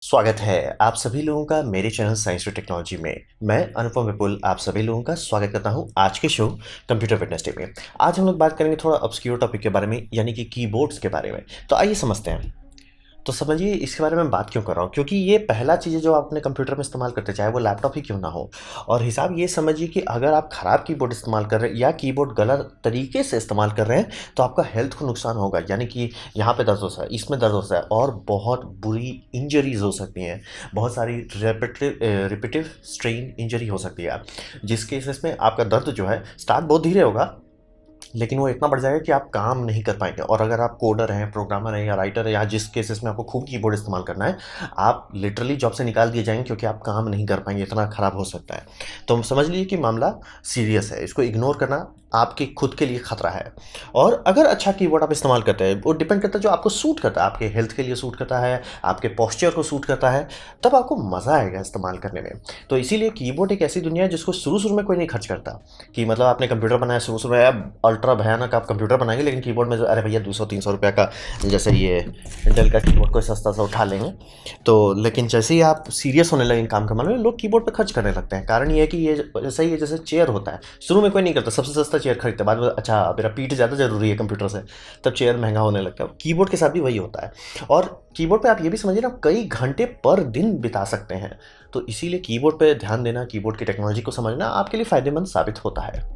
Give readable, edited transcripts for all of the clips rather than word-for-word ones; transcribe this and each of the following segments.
स्वागत है आप सभी लोगों का मेरे चैनल साइंस और टेक्नोलॉजी में। मैं अनुपम विपुल आप सभी लोगों का स्वागत करता हूं आज के शो कंप्यूटर फिटनेस डे में। आज हम लोग बात करेंगे थोड़ा ऑब्सक्यूर टॉपिक के बारे में, यानी कि कीबोर्ड्स के बारे में। तो आइए समझते हैं। तो समझिए इसके बारे में बात क्यों कर रहा हूँ, क्योंकि ये पहला चीज़ है जो आप अपने कंप्यूटर में इस्तेमाल करते हैं, चाहे वो लैपटॉप ही क्यों ना हो। और हिसाब ये समझिए कि अगर आप ख़राब कीबोर्ड इस्तेमाल कर रहे हैं या कीबोर्ड गलत तरीके से इस्तेमाल कर रहे हैं तो आपका हेल्थ को नुकसान होगा। यानी कि यहाँ पे दर्द हो सकता है, इसमें दर्द हो सकता है और बहुत बुरी इंजरीज हो सकती हैं। बहुत सारी रिपीटिव स्ट्रेन इंजरी हो सकती है, जिस केसेस में आपका दर्द जो है स्टार्ट बहुत धीरे होगा, लेकिन वो इतना बढ़ जाएगा कि आप काम नहीं कर पाएंगे। और अगर आप कोडर हैं, प्रोग्रामर हैं या राइटर है, या जिस केसेस में आपको खूब कीबोर्ड इस्तेमाल करना है, आप लिटरली जॉब से निकाल दिए जाएंगे, क्योंकि आप काम नहीं कर पाएंगे, इतना खराब हो सकता है। तो समझ लीजिए कि मामला सीरियस है, इसको इग्नोर करना आपके खुद के लिए खतरा है। और अगर अच्छा कीबोर्ड आप इस्तेमाल करते हैं, वो डिपेंड करता है जो आपको सूट करता है, आपके हेल्थ के लिए सूट करता है, आपके पोस्चर को सूट करता है, तब आपको मज़ा आएगा इस्तेमाल करने में। तो इसीलिए कीबोर्ड एक ऐसी दुनिया है जिसको शुरू शुरू में कोई नहीं खर्च करता। कि मतलब आपने कंप्यूटर बनाया, शुरू शुरू में अल्ट्रा भयानक आप कंप्यूटर बनाएंगे, लेकिन कीबोर्ड में अरे भैया 200-300 रुपये का, जैसे ये इंटेल का कीबोर्ड कोई सस्ता सा उठा लेंगे। तो लेकिन जैसे ही आप सीरियस होने लगे काम करने में, लोग कीबोर्ड पे खर्च करने लगते हैं। कारण ये है कि ये जैसे ही जैसे चेयर होता है, शुरू में कोई नहीं करता, सबसे सस्ता चेयर खरीदता है, बाद में अच्छा मेरा पीठ ज़्यादा ज़रूरी है कंप्यूटर से, तब चेयर महंगा होने लगता है। कीबोर्ड के साथ भी वही होता है। और कीबोर्ड पे आप ये भी समझिए ना, कई घंटे पर दिन बिता सकते हैं। तो इसीलिए कीबोर्ड पे ध्यान देना, कीबोर्ड की टेक्नोलॉजी को समझना आपके लिए फ़ायदेमंद साबित होता है।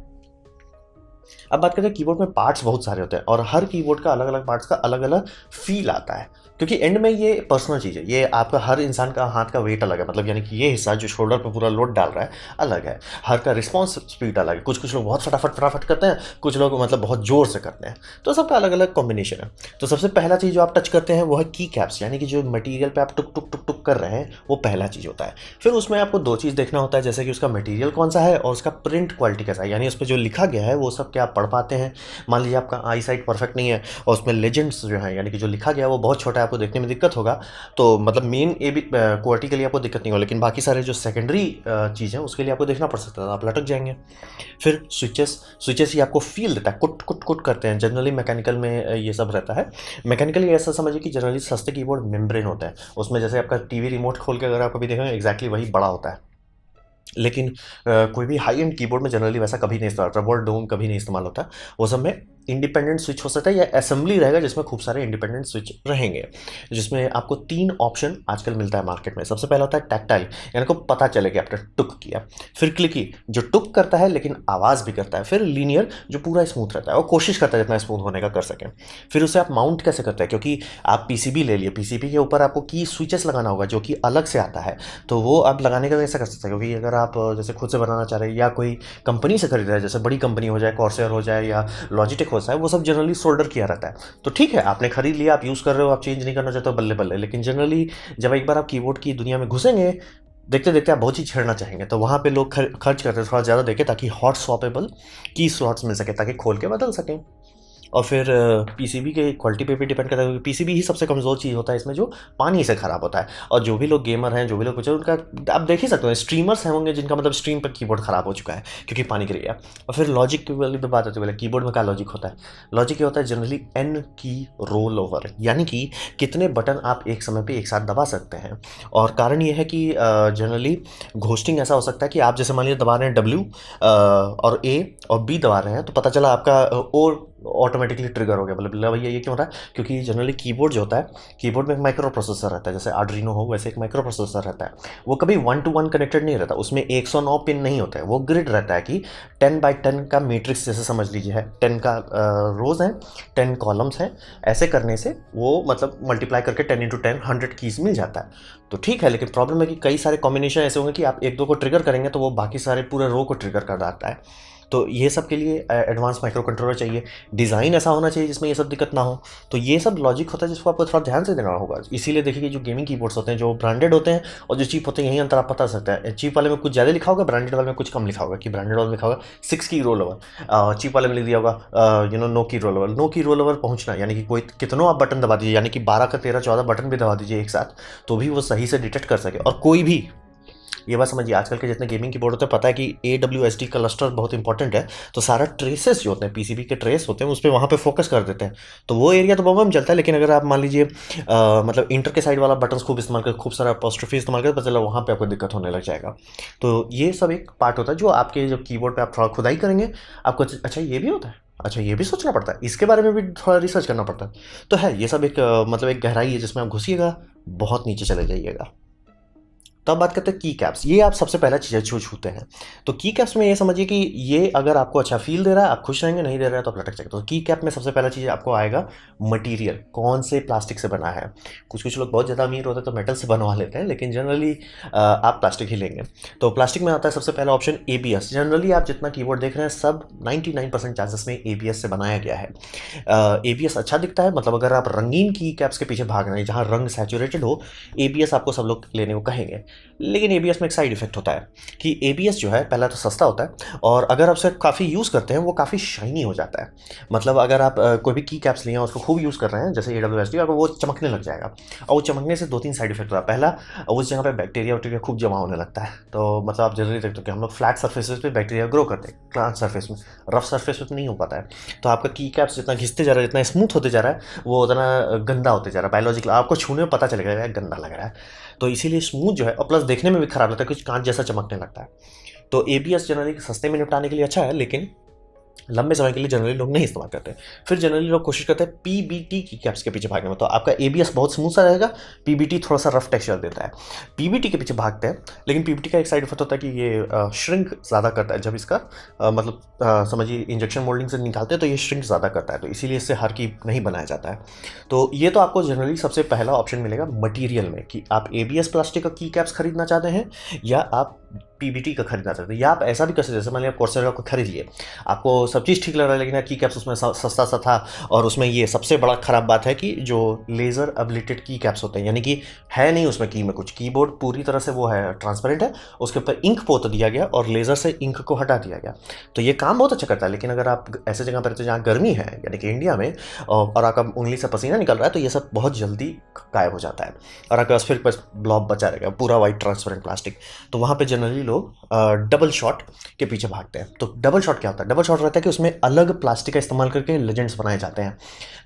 अब बात करते हैं, कीबोर्ड में पार्ट्स बहुत सारे होते हैं और हर कीबोर्ड का अलग अलग पार्ट्स का अलग अलग फील आता है, क्योंकि एंड में ये पर्सनल चीज़ है। ये आपका हर इंसान का हाथ का वेट अलग है, मतलब यानी कि ये हिस्सा जो शोल्डर पर पूरा लोड डाल रहा है अलग है। हर का रिस्पॉन्स स्पीड अलग है। कुछ कुछ लोग बहुत फटाफट फटाफट करते हैं, कुछ लोग मतलब बहुत ज़ोर से करते हैं। तो सबका अलग अलग कॉम्बिनेशन है। तो सबसे पहला चीज़ जो आप टच करते हैं वो है की कैप्स, यानी कि जो मटेरियल पे आप टुक टुक टुक टुक कर रहे हैं, वो पहला चीज़ होता है। फिर उसमें आपको दो चीज़ देखना होता है, जैसे कि उसका मटेरियल कौन सा है और उसका प्रिंट क्वालिटी कैसा है, यानी उस पर जो लिखा गया है वो सब क्या आप पढ़ पाते हैं। मान लीजिए आपका आई साइट परफेक्ट नहीं है और उसमें लेजेंड्स जो है, यानी कि जो लिखा गया है वो बहुत छोटा है, आपको देखने में दिक्कत होगा। तो मतलब मेन ए बी क्वालिटी के लिए आपको दिक्कत नहीं होगा, लेकिन बाकी सारे जो सेकेंडरी चीज़ है उसके लिए आपको देखना पड़ सकता है, आप लटक जाएंगे। फिर स्विचेस, स्विचेस ही आपको फील देता है, कुट कुट कुट करते हैं। जनरली मैकेनिकल में ये सब रहता है। मैकेनिकली ऐसा समझिए कि जनरली सस्ते कीबोर्ड मेम्ब्रेन होता है, उसमें जैसे आपका टीवी रिमोट खोल के अगर आप कभी देखेंगे एग्जैक्टली वही बड़ा होता है। लेकिन कोई भी हाई एंड कीबोर्ड में जनरली वैसा कभी नहीं इस्तेमाल, रबर डोम कभी नहीं इस्तेमाल होता। वो सब में इंडिपेंडेंट स्विच हो सकता है या असेंबली रहेगा जिसमें खूब सारे इंडिपेंडेंट स्विच रहेंगे, जिसमें आपको 3 ऑप्शन आजकल मिलता है मार्केट में। सबसे पहला होता है टैक्टाइल, यानी को पता चले कि आपने टुक किया। फिर क्लिकी, जो टुक करता है लेकिन आवाज़ भी करता है। फिर लीनियर, जो पूरा स्मूथ रहता है और कोशिश करता है जितना स्मूथ होने का कर सकें। फिर उसे आप माउंट कैसे करते हैं, क्योंकि आप पीसीबी ले लिए, पीसीबी के ऊपर आपको की स्विचेस लगाना होगा जो कि अलग से आता है। तो वो आप लगाने का कैसे कर सकते हैं, क्योंकि अगर आप जैसे खुद से बनाना चाह रहे हैं या कोई कंपनी से खरीद रहे हैं, जैसे बड़ी कंपनी हो जाए, कॉर्सर हो जाए या लॉजिटेक हो जाए, वो सब जनरली सोल्डर किया रहता है। तो ठीक है, आपने खरीद लिया, आप यूज़ कर रहे हो, आप चेंज नहीं करना चाहते हो, बल्ले बल्ले। लेकिन जनरली जब एक बार आप कीबोर्ड की दुनिया में घुसेंगे, देखते देखते आप बहुत चीज़ छेड़ना चाहेंगे, तो वहाँ पे लोग खर्च करते हैं थोड़ा ज़्यादा देके, ताकि हॉट स्वैपेबल की स्लॉट्स मिल सके, ताकि खोल के बदल सकें। और फिर पीसीबी के क्वालिटी पे भी डिपेंड करता है, क्योंकि पीसीबी ही सबसे कमज़ोर चीज़ होता है इसमें, जो पानी से ख़राब होता है। और जो भी लोग गेमर हैं, जो भी लोग कुछ उनका आप देख ही सकते हो, स्ट्रीमर्स हैं होंगे जिनका मतलब स्ट्रीम पर कीबोर्ड ख़राब हो चुका है क्योंकि पानी गिर गया। और फिर लॉजिक की वाली भी बात आती है, कीबोर्ड में क्या लॉजिक होता है। लॉजिक ये होता है जनरली एन की रोल ओवर, यानी कि कितने बटन आप एक समय पर एक साथ दबा सकते हैं। और कारण ये है कि जनरली घोस्टिंग ऐसा हो सकता है कि आप जैसे मान लीजिए दबा रहे हैं डब्ल्यू और ए और बी दबा रहे हैं, तो पता चला आपका और ऑटोमेटिकली ट्रिगर हो गया। बोले भैया ये क्यों हो रहा है, क्योंकि जनरली कीबोर्ड जो होता है, कीबोर्ड में एक माइक्रो प्रोसेसर रहता है, जैसे आर्डिनो हो वैसे एक माइक्रो प्रोसेसर रहता है। वो कभी 1-to-1 कनेक्टेड नहीं रहता, उसमें 109 पिन नहीं होता है, वो ग्रिड रहता है कि 10x10 का मैट्रिक्स जैसे समझ लीजिए है, 10 का रोज है, 10 कॉलम्स हैं। ऐसे करने से वो मतलब मल्टीप्लाई करके 10x10 100 कीज मिल जाता है। तो ठीक है, लेकिन प्रॉब्लम है कि कई सारे कॉम्बिनेशन ऐसे होंगे कि आप एक दो को ट्रिगर करेंगे तो वो बाकी सारे पूरे रो को ट्रिगर कर देता है। तो ये सब के लिए एडवांस माइक्रो कंट्रोलर चाहिए, डिज़ाइन ऐसा होना चाहिए जिसमें ये सब दिक्कत ना हो। तो ये सब लॉजिक होता है जिसको आपको थोड़ा ध्यान से देना होगा। इसीलिए देखिए कि जो गेमिंग कीबोर्ड्स होते हैं, जो ब्रांडेड होते हैं और जो चीप होते हैं, यही अंतर आप बता सकते हैं। चीप वाले में कुछ ज़्यादा लिखा होगा, ब्रांडेड वाले में कुछ कम लिखा होगा। कि ब्रांडेड वाले में लिखा होगा 6 की रोल ओवर, चीप वाले में लिख दिया होगा नो की रोल ओवर। नो की रोल ओवर पहुँचना, यानी कि कोई कितनों आप बटन दबा दीजिए, यानी कि 12 का 13 14 बटन भी दबा दीजिए एक साथ, तो भी वो सही से डिटेक्ट कर सके। और कोई भी ये बात समझिए, आजकल के जितने गेमिंग कीबोर्ड होते हैं, पता है कि AWSD क्लस्टर बहुत इंपॉर्टेंट है, तो सारा ट्रेसेस जो होते हैं, पीसीबी के ट्रेस होते हैं, उस पर वहाँ पे फोकस कर देते हैं, तो वो एरिया तो बम चलता है। लेकिन अगर आप मान लीजिए मतलब इंटर के साइड वाला बटन खूब इस्तेमाल कर, खूब सारा अपॉस्ट्रोफी इस्तेमाल कर, पता चला वहाँ पे आपको दिक्कत होने लग जाएगा। तो ये सब एक पार्ट होता है जो आपके जब कीबोर्ड पे आप थोड़ा खुदाई करेंगे, आपको अच्छा ये भी होता है, अच्छा ये भी सोचना पड़ता है, इसके बारे में भी थोड़ा रिसर्च करना पड़ता है। तो है ये सब एक मतलब एक गहराई है जिसमें आप घुसिएगा, बहुत नीचे चले जाइएगा। तो अब बात करते हैं की कैप्स। ये आप सबसे पहला चीज़ छूते हैं। तो की कैप्स में ये समझिए कि ये अगर आपको अच्छा फील दे रहा है, आप खुश रहेंगे, नहीं दे रहा है तो आप लटक जाएंगे। तो की कैप में सबसे पहला चीज़ आपको आएगा मटेरियल, कौन से प्लास्टिक से बना है। कुछ कुछ लोग बहुत ज़्यादा अमीर होते हैं तो मेटल से बनवा लेते हैं, लेकिन जनरली आप प्लास्टिक ही लेंगे। तो प्लास्टिक में आता है सबसे पहला ऑप्शन ABS। जनरली आप जितना कीबोर्ड देख रहे हैं सब 99% चांसेस में ABS से बनाया गया है। ABS अच्छा दिखता है, मतलब अगर आप रंगीन की कैप्स के पीछे भाग रहे हैं जहाँ रंग सैचुरेटेड हो, ABS आपको सब लोग लेने को कहेंगे। लेकिन ABS में एक साइड इफेक्ट होता है कि ABS जो है पहला तो सस्ता होता है, और अगर आप उसे काफ़ी यूज़ करते हैं वो काफ़ी शाइनी हो जाता है। मतलब अगर आप कोई भी की कैप्स लिए हैं उसको खूब यूज़ कर रहे हैं जैसे AWSD, अगर वो चमकने लग जाएगा, और वो चमकने से 2-3 साइड इफेक्ट होता है। पहला, उस जगह पे बैक्टीरिया वैक्टीरिया खूब जमा होने लगता है। तो मतलब आप जनरली देखते हो कि हम लोग फ्लैट सर्फेसेस पे बैक्टीरिया ग्रो करते हैं, क्लास सर्फेस में, रफ सर्फेस पे तो नहीं हो पाता है। तो आपका की कैप्स जितना घिसते जा रहा है, जितना स्मूथ होते जा रहा है, वो उतना गंदा होते जा रहा है। बायोलॉजिकल आपको छूने में पता चलेगा यार गंदा लग रहा है, तो इसीलिए स्मूथ जो है, और प्लस देखने में भी खराब लगता है, कुछ कांच जैसा चमकने लगता है। तो ABS जनरली सस्ते में निपटाने के लिए अच्छा है, लेकिन लंबे समय के लिए जनरली लोग नहीं इस्तेमाल करते। फिर जनरली लोग कोशिश करते हैं PBT की कैप्स के पीछे भागने में। तो आपका ABS बहुत स्मूथ सा रहेगा, PBT थोड़ा सा रफ टेक्सचर देता है। PBT के पीछे भागते हैं, लेकिन PBT का एक साइड इफेक्ट होता है कि ये श्रिंक ज़्यादा करता है। जब इसका मतलब समझिए इंजेक्शन मोल्डिंग से निकालते हैं तो ये श्रिंक ज़्यादा करता है, तो इसीलिए इससे हर की नहीं बनाया जाता है। तो ये तो आपको जनरली सबसे पहला ऑप्शन मिलेगा मटीरियल में, कि आप ABS प्लास्टिक का की कैप्स खरीदना चाहते हैं या आप PBT का खरीदना चाहते हैं। या आप ऐसा भी कर सकते हैं, जैसे मान लिया कोर्सेरा को खरीद लिए, आपको सब चीज़ ठीक लग रहा है, लेकिन की कैप्स उसमें सस्ता सा था, और उसमें ये सबसे बड़ा खराब बात है कि जो लेज़र एब्लेटेड की कैप्स होते हैं, यानी कि है नहीं उसमें की में कुछ, कीबोर्ड पूरी तरह से वो है ट्रांसपेरेंट है, उसके ऊपर इंक पोत दिया गया और लेज़र से इंक को हटा दिया गया। तो ये काम बहुत अच्छा करता है, लेकिन अगर आप ऐसे जगह पर रहते हैं जहाँ गर्मी है, यानी कि इंडिया में, और आपका उंगली से पसीना निकल रहा है, तो ये सब बहुत जल्दी गायब हो जाता है, और आपके पास फिर बस ब्लॉब बचा रहेगा, पूरा वाइट ट्रांसपेरेंट प्लास्टिक। तो वहाँ पे जनरली लोग डबल शॉट के पीछे भागते हैं। तो डबल शॉट क्या होता है? डबल शॉट रहता है कि उसमें अलग प्लास्टिक का इस्तेमाल करके लेजेंड्स बनाए जाते हैं।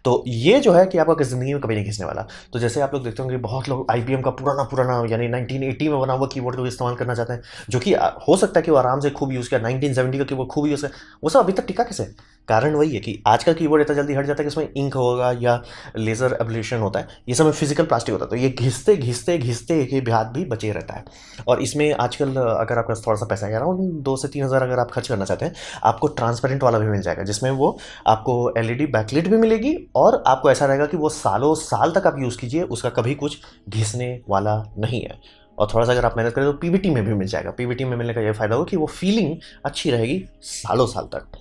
तो ये जो है कि आपका ज़िंदगी में कभी नहीं घिसने वाला। तो जैसे आप लोग देखते होंगे बहुत लोग IBM का पुराना पुराना यानी 1980 में बना हुआ कीबोर्ड को इस्तेमाल करना चाहते हैं, जो कि हो सकता है कि वो आराम से खूब यूज़ किया, 1970 का कीबोर्ड खूब यूज़ है, वो सब अभी तक टिका कैसे? कारण वही है कि आज का कीबोर्ड इतना जल्दी हट जाता है कि उसमें इंक होगा या लेज़र एब्लेशन होता है, ये सब में फिजिकल प्लास्टिक होता है, तो ये घिसते घिसते घिसते एक ही हाथ भी बचे रहता है। और इसमें आजकल अगर आपके पास थोड़ा सा पैसा है, अराउंड 2 से 3 हज़ार अगर आप खर्च करना चाहते हैं, आपको ट्रांसपेरेंट वाला भी मिल जाएगा, जिसमें वो आपको LED बैकलाइट भी मिलेगी, और आपको ऐसा रहेगा कि वो सालों साल तक आप यूज़ कीजिए, उसका कभी कुछ घिसने वाला नहीं है। और थोड़ा सा अगर आप मेहनत करें तो PBT में भी मिल जाएगा। PBT में मिलने का ये फ़ायदा होगा कि वो फीलिंग अच्छी रहेगी सालों साल तक।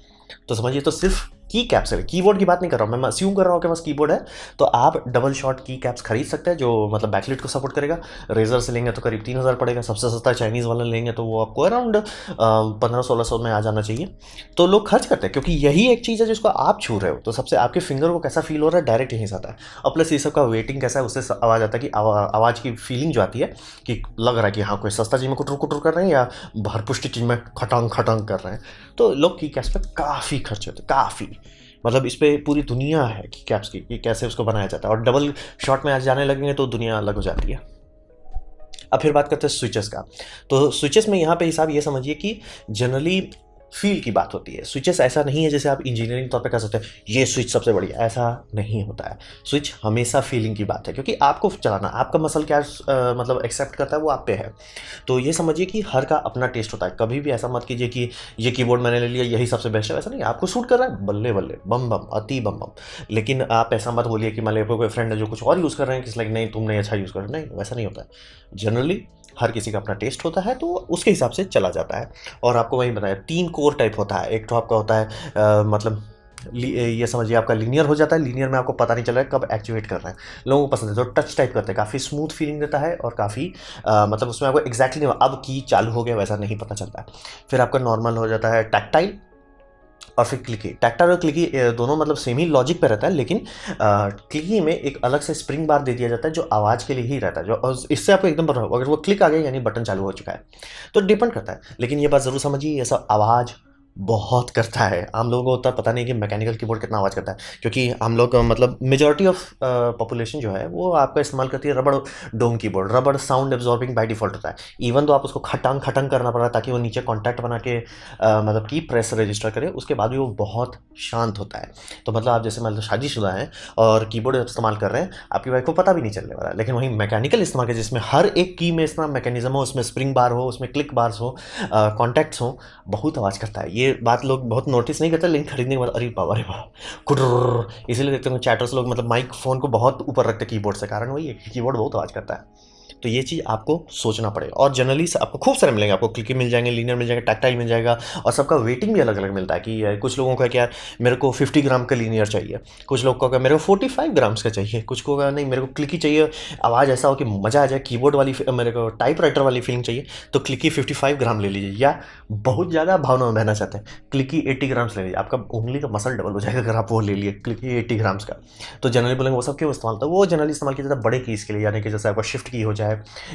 तो समझिए, तो सिर्फ की कैप्स है, कीबोर्ड की बात नहीं कर रहा हूँ मैं, अस्यूम कर रहा हूँ कि बस कीबोर्ड है, तो आप डबल शॉट की कैप्स खरीद सकते हैं जो मतलब बैकलाइट को सपोर्ट करेगा। रेजर से लेंगे तो करीब 3,000 पड़ेगा, सबसे सस्ता चाइनीज़ वाला लेंगे तो वो आपको अराउंड 1500-1600 में आ जाना चाहिए। तो लोग खर्च करते हैं क्योंकि यही एक चीज़ है जिसको आप छू रहे हो, तो सबसे आपके फिंगर को कैसा फील हो रहा है डायरेक्ट यहीं से आता है। और प्लस ये सब का वेटिंग कैसा है, उससे आवाज़ आता है कि आवाज़ की फीलिंग जो आती है कि लग रहा है कि हाँ कोई सस्ता चीज़ में कुटर कुटर कर रहे हैं या भरपुष्टि चीज़ में खटांग खटांग कर रहे हैं। तो लोग की कैप्स पे काफ़ी खर्च होते हैं, काफ़ी, मतलब इस पे पूरी दुनिया है कि कैप्स की कि कैसे उसको बनाया जाता है, और डबल शॉट में आज जाने लगेंगे तो दुनिया अलग हो जाती है। अब फिर बात करते हैं स्विचेस का। तो स्विचेस में यहाँ पे हिसाब ये समझिए कि जनरली फील की बात होती है। स्विचेस ऐसा नहीं है जैसे आप इंजीनियरिंग तौर पे कह सकते हैं ये स्विच सबसे बढ़िया, ऐसा नहीं होता है। स्विच हमेशा फीलिंग की बात है, क्योंकि आपको चलाना, आपका मसल क्या मतलब एक्सेप्ट करता है वो आप पे है। तो ये समझिए कि हर का अपना टेस्ट होता है। कभी भी ऐसा मत कीजिए कि ये कीबोर्ड मैंने ले लिया यही सबसे बेस्ट है, वैसा नहीं। आपको सूट कर रहा है, बल्ले बल्ले, बम बम, अति बम बम। लेकिन आप ऐसा मत बोलिए कि मान लीजिए कोई फ्रेंड है जो कुछ और यूज़ कर रहे हैं, कि लाइक नहीं तुमने अच्छा यूज़ कर रहे, नहीं वैसा नहीं होता है। जनरली हर किसी का अपना टेस्ट होता है, तो उसके हिसाब से चला जाता है। और आपको वही बताया 3 कोर टाइप होता है। एक तो आपका होता है मतलब ये समझिए आपका लीनियर हो जाता है। लीनियर में आपको पता नहीं चल रहा है कब एक्टिवेट कर रहे हैं, लोगों को पसंद है। तो टच टाइप करते हैं, काफ़ी स्मूथ फीलिंग देता है, और काफ़ी मतलब उसमें आपको एक्जैक्टली नहीं अब की चालू हो गया वैसा नहीं पता चलता है। फिर आपका नॉर्मल हो जाता है टैक्टाइल, और फिर क्लिकी। टैक्टाइल और क्लिकी दोनों मतलब सेम ही लॉजिक पे रहता है, लेकिन क्लिकी में एक अलग से स्प्रिंग बार दे दिया जाता है जो आवाज़ के लिए ही रहता है, जो और इससे आपको एकदम पता होगा अगर वो क्लिक आ गया यानी बटन चालू हो चुका है। तो डिपेंड करता है, लेकिन ये बात ज़रूर समझिए, ये सब आवाज़ बहुत करता है। हम लोगों को उतना पता नहीं कि मैकेनिकल कीबोर्ड कितना आवाज़ करता है, क्योंकि हम लोग मतलब मेजॉरिटी ऑफ पॉपुलेशन जो है वो आपका इस्तेमाल करती है रबड़ डोम कीबोर्ड। रबड़ साउंड एब्जॉर्बिंग बाय डिफॉल्ट होता है, इवन तो आप उसको खटंग खटंग करना पड़ा ताकि वो नीचे कॉन्टैक्ट बना के मतलब की प्रेस रजिस्टर करे, उसके बाद भी वो बहुत शांत होता है। तो मतलब आप जैसे मतलब शादीशुदा हैं और कीबोर्ड इस्तेमाल कर रहे हैं, आपकी वाइफ को पता भी नहीं चलने वाला। लेकिन वहीं मैकेनिकल इस्तेमाल कर जिसमें हर एक की में इतना मैकेनिज्म हो, उसमें स्प्रिंग बार हो, उसमें क्लिक बार्स हो, कॉन्टैक्ट्स हो, बहुत आवाज़ करता है। ये बात लोग बहुत नोटिस नहीं करते, लेकिन खरीदने के बाद अरे बाबा, अरे बाबा, कुर्र, इसीलिए देखते हैं चैटर्स लोग मतलब माइक फोन को बहुत ऊपर रखते हैं कीबोर्ड से, कारण वही है कि कीबोर्ड बहुत आवाज़ करता है। तो ये चीज़ आपको सोचना पड़ेगा। और जनरली आपको खूब सारे मिलेंगे, आपको क्लिकी मिल जाएंगे, लीनियर मिल जाएंगे, टैक्टाइल मिल जाएगा, और सबका वेटिंग भी अलग अलग मिलता है कि कुछ लोगों का क्या मेरे को 50 ग्राम का लीनियर चाहिए, कुछ लोग को मेरे को 45 ग्राम्स का चाहिए, कुछ को नहीं मेरे को क्लिकी चाहिए, आवाज़ ऐसा हो कि मज़ा आ जाए, कीबोर्ड वाली मेरे को टाइप राइटर वाली फीलिंग चाहिए, तो क्लिकी 55 ग्राम ले लीजिए। या बहुत ज़्यादा भावना में बहना चाहते हैं, क्लिकी 80 ग्राम्स ले लीजिए, आपका उंगली का मसल डबल हो जाएगा अगर आप वो ले लिए क्लिकी 80 ग्राम्स का। तो जनरली बोलेंगे वो सब क्यों इस्तेमाल होता है, वो जनरली इस्तेमाल किया जाता है बड़े कीज़ के लिए, यानी कि जैसे आपका शिफ्ट की हो जाए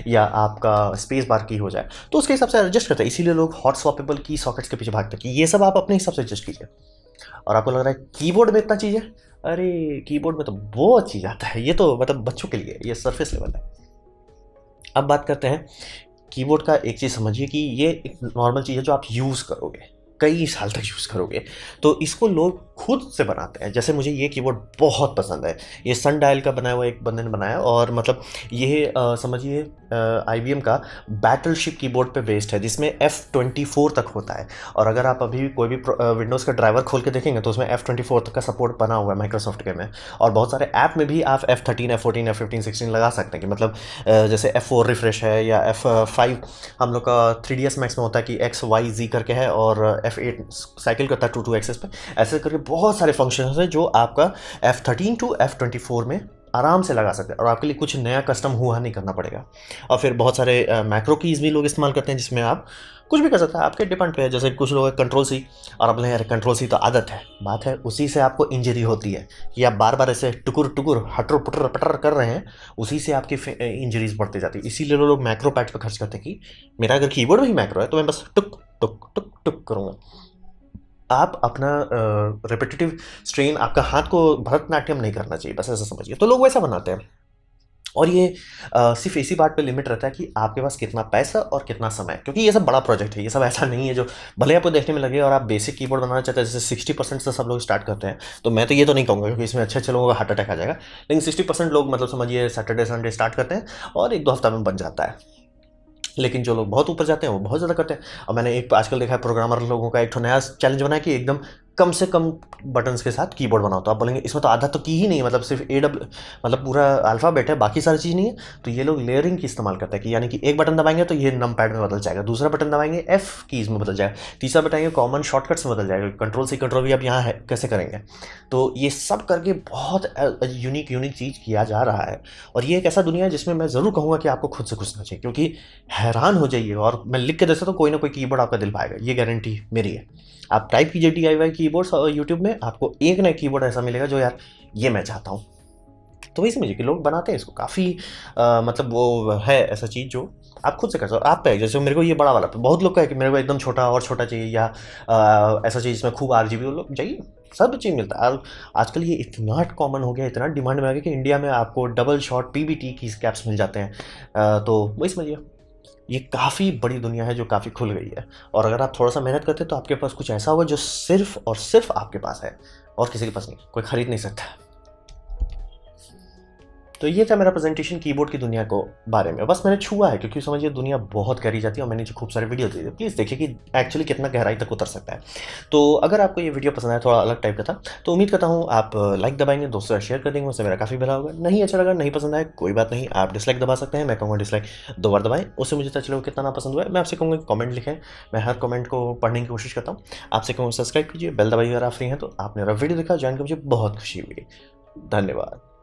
या आपका स्पेस बार की हो जाए, तो उसके हिसाब से एडजस्ट करते हैं। इसीलिए लोग हॉट स्वैपेबल की सॉकेट्स के पीछे भागते हैं कि ये सब आप अपने हिसाब से एडजस्ट कीजिए। और आपको लग रहा है कीबोर्ड में इतना चीज़ है, अरे कीबोर्ड में तो बहुत चीज़ आता है, ये तो मतलब बच्चों के लिए ये सरफेस लेवल है। अब बात करते हैं कीबोर्ड का। एक चीज़ समझिए कि ये एक नॉर्मल चीज़ है जो आप यूज़ करोगे, कई साल तक यूज़ करोगे, तो इसको लोग खुद से बनाते हैं। जैसे मुझे ये कीबोर्ड बहुत पसंद है, ये सन डायल का बनाया हुआ एक बंदे ने बनाया, और मतलब ये समझिए IBM का बैटलशिप कीबोर्ड पे बेस्ड है, जिसमें F24 तक होता है। और अगर आप अभी कोई भी विंडोज़ का ड्राइवर खोल के देखेंगे तो उसमें F24 तक का सपोर्ट बना हुआ है माइक्रोसॉफ्ट के में। और बहुत सारे ऐप में भी आप F13, F14, F15, 16 लगा सकते हैं कि मतलब जैसे F4 रिफ्रेश है, या F5 हम लोग का 3ds मैक्स में होता है कि XYZ करके है, और F8 साइकिल करता है 2 एक्सेस पे। ऐसे करके बहुत सारे फंक्शन हैं जो आपका F13 टू F24 में आराम से लगा सकते हैं, और आपके लिए कुछ नया कस्टम हुआ नहीं करना पड़ेगा। और फिर बहुत सारे मैक्रो कीज़ भी लोग इस्तेमाल करते हैं, जिसमें आप कुछ भी कर सकते हैं, आपके डिपेंड पे है। जैसे कुछ लोग कंट्रोल C, और आप बोले यार कंट्रोल C तो आदत है, बात है उसी से आपको इंजरी होती है कि आप बार बार ऐसे टुकुर टुकुर हटर पुटर पटर कर रहे हैं, उसी से आपकी इंजरीज बढ़ती जाती है। इसीलिए लोग मैक्रो पैड्स पर खर्च करते हैं कि मेरा अगर कीबोर्ड में ही मैक्रो है तो मैं बस टुक टुक टुक टुक करूँगा। आप अपना रिपिटेटिव स्ट्रेन, आपका हाथ को भरतनाट्यम नहीं करना चाहिए, बस ऐसा समझिए। तो लोग वैसा बनाते हैं। और ये सिर्फ इसी बात पे लिमिट रहता है कि आपके पास कितना पैसा और कितना समय, क्योंकि ये सब बड़ा प्रोजेक्ट है, ये सब ऐसा नहीं है जो भले आपको देखने में लगे और आप बेसिक कीबोर्ड बनाना चाहते हैं, जैसे 60% से सब लोग स्टार्ट करते हैं। तो मैं तो ये तो नहीं कहूँगा क्योंकि इसमें अच्छे अच्छे लोगों का हार्ट अटैक आ जाएगा, लेकिन 60% लोग मतलब समझिए सैटरडे संडे स्टार्ट करते हैं और 1-2 हफ्ता में बन जाता है। लेकिन जो लोग बहुत ऊपर जाते हैं वो बहुत ज़्यादा करते हैं। और मैंने एक आजकल देखा है प्रोग्रामर लोगों का एक ठो नया चैलेंज बनाया कि एकदम कम से कम बटन्स के साथ कीबोर्ड बनाओ। तो आप बोलेंगे इसमें तो आधा तो की ही नहीं है, मतलब सिर्फ AW मतलब पूरा अल्फ़ाबेट है, बाकी सारी चीज़ नहीं है। तो ये लोग लेयरिंग की इस्तेमाल करते हैं कि यानी कि एक बटन दबाएंगे तो ये नम पैड में बदल जाएगा, दूसरा बटन दबाएंगे F कीज़ में बदल जाएगा, तीसरा बटाएंगे कॉमन शॉर्टकट्स में बदल जाएगा, कंट्रोल C कंट्रोल V आप यहाँ है कैसे करेंगे। तो ये सब करके बहुत यूनिक चीज़ किया जा रहा है। और ये एक ऐसा दुनिया है जिसमें मैं ज़रूर कहूँगा कि आपको खुद से घुसना चाहिए, क्योंकि हैरान हो जाइए। और मैं लिख के दे सकता हूँ कोई ना कोई कीबोर्ड आपका दिल पाएगा, ये गारंटी मेरी है। आप टाइप कीजिए DIY कीबोर्ड्स यूट्यूब में, आपको एक ना कीबोर्ड ऐसा मिलेगा जो यार ये मैं चाहता हूँ। तो वही समझिए कि लोग बनाते हैं इसको काफ़ी मतलब वो है ऐसा चीज़ जो आप खुद से कर सकते हो। आप पे जैसे मेरे को ये बड़ा वाला, बहुत लोग का है कि मेरे को एकदम छोटा और छोटा चाहिए, या ऐसा चीज़ जिसमें खूब RGB, वो लोग चाहिए, सब चीज़ मिलता है। और आजकल ये इतना कॉमन हो गया, इतना डिमांड में आ गया कि इंडिया में आपको डबल शॉट PBT की कैप्स मिल जाते हैं। तो वही समझिए ये काफ़ी बड़ी दुनिया है जो काफ़ी खुल गई है। और अगर आप थोड़ा सा मेहनत करते हैं तो आपके पास कुछ ऐसा होगा जो सिर्फ और सिर्फ आपके पास है और किसी के पास नहीं, कोई खरीद नहीं सकता। तो ये था मेरा प्रेजेंटेशन कीबोर्ड की दुनिया को बारे में। बस मैंने छुआ है क्योंकि समझिए दुनिया बहुत गहरी जाती है और मैंने जो खूब सारे वीडियो दिए, प्लीज़ देखिए कि एक्चुअली कितना गहराई तक उतर सकता है। तो अगर आपको ये वीडियो पसंद आया, थोड़ा अलग टाइप का था, तो उम्मीद करता हूँ आप लाइक दबाएंगे, दोस्तों शेयर कर देंगे, उससे मेरा काफ़ी भला होगा। नहीं अच्छा लगा, नहीं पसंद आया, कोई बात नहीं, आप डिसलाइक दबा सकते हैं। मैं कहूँगा डिसलाइक 2 बार दबाएं, उससे मुझे पता चलेगा कितना ना पसंद हुआ है। मैं आपसे कहूँगा कमेंट लिखें, मैं हर कमेंट को पढ़ने की कोशिश करता हूँ। आपसे कहूँगा सब्सक्राइब कीजिए, बेल दबाइए अगर आप फ्री हैं तो। आपने मेरा वीडियो देखा, ज्वाइन कर मुझे बहुत खुशी हुई। धन्यवाद।